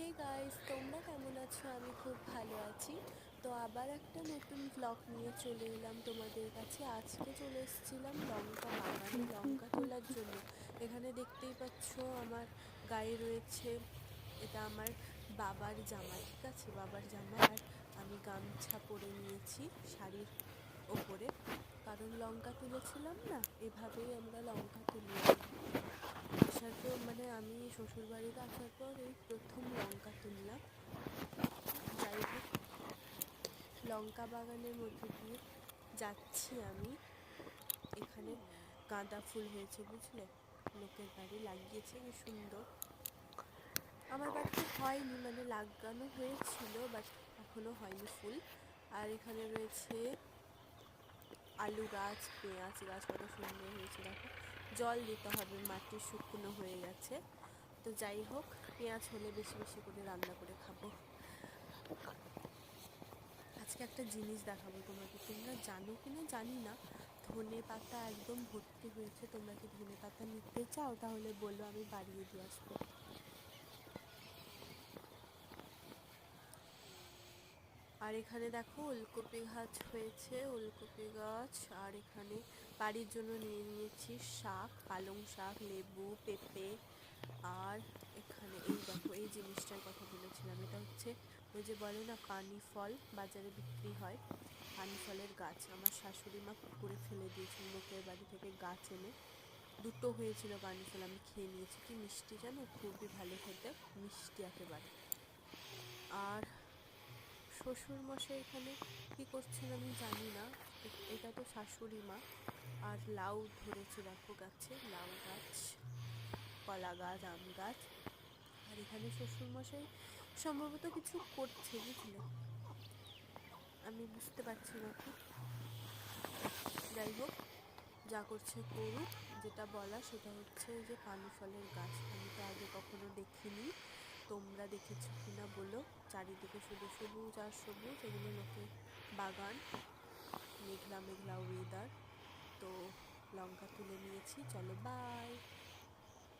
Hey guys, তোমরা কেমন আছো? আমি খুব ভালো আছি। তো আবার একটা নতুন ব্লগ নিয়ে চলে এলাম তোমাদের কাছে। আজকে চলে এসেছিলাম লঙ্কা বাগানে লঙ্কা তোলার জন্য। এখানে দেখতেই পাচ্ছ আমার গায়ে রয়েছে, এটা আমার বাবার জামা, ঠিক আছে, বাবার জামা। আর আমি গামছা পরে নিয়েছি শাড়ির ওপরে, কারণ লঙ্কা তুলেছিলাম না, এভাবেই আমরা লঙ্কা তুলি। আসার পর মানে আমি শ্বশুরবাড়িতে আসার পর এই প্রথম লঙ্কা তুললাম। যাই হোক, লঙ্কা বাগানের মধ্যে দিয়ে যাচ্ছি আমি। এখানে গাঁদা ফুল হয়েছে, বুঝলে, লোকের বাড়ি লাগিয়েছে, কি সুন্দর। আমার বাড়িতে হয়নি, মানে লাগানো হয়েছিল, বাট এখনো হয়নি ফুল। আর এখানে রয়েছে আলু গাছ, পেঁয়াজ গাছ, কত সুন্দর হয়েছে দেখো। জল দিতে হবে, মাটি শুকনো হয়ে গেছে। তো যাই হোক, পেঁয়াজ হলে বেশি বেশি করে রান্না করে খাবো। আজকে একটা জিনিস দেখাবো তোমাকে, তোমরা জানো কিনা জানি না, ধনে পাতা একদম ভর্তি হয়েছে। তোমরা কি ধনে পাতা নিতে চাও? তাহলে বলো, আমি বাড়িয়ে দিয়ে আসবো। আর এখানে দেখো ওলকপি গাছ হয়েছে, ওলকপি গাছ। আর এখানে বাড়ির জন্য নিয়ে নিয়েছি শাক, পালং শাক, লেবু, পেঁপে। আর এখানে এই দেখো, এই জিনিসটার কথা বলেছিলাম, এটা হচ্ছে ওই যে বলে না পানি ফল, বাজারে বিক্রি হয়, পানি ফলের গাছ। আমার শাশুড়ি মা পুকুরে ফেলে দিয়েছিল লোকের বাড়ি থেকে গাছ এনে। দুটো হয়েছিল পানি ফল, আমি খেয়ে নিয়েছি, কি মিষ্টি জানো, খুবই ভালো খেতে, মিষ্টি একেবারে। আর শ্বশুর মশাই এখানে কি করছেন আমি জানি না, এটা তো শাশুড়ি মা। আর লাউ ধরেছে দেখো গাছে, লাউ গাছ, কলা গাছ, আম গাছ। আর এখানে শ্বশুর মশাই সম্ভবত কিছু করছে, বুঝলে, আমি বুঝতে পারছি না ঠিক। যাই হোক, যা করছে করুক। যেটা বলা সেটা হচ্ছে যে পানি ফলের গাছ আমি তো আগে কখনো দেখিনি, তোমরা দেখেছো কিনা বলো। চারিদিকে শুধু সবুজ আর সবুজ, এগুলো লোকের বাগান। মেঘলা মেঘলা ওয়েদার। তো লঙ্কা তুলে নিয়েছি, চলো বাই।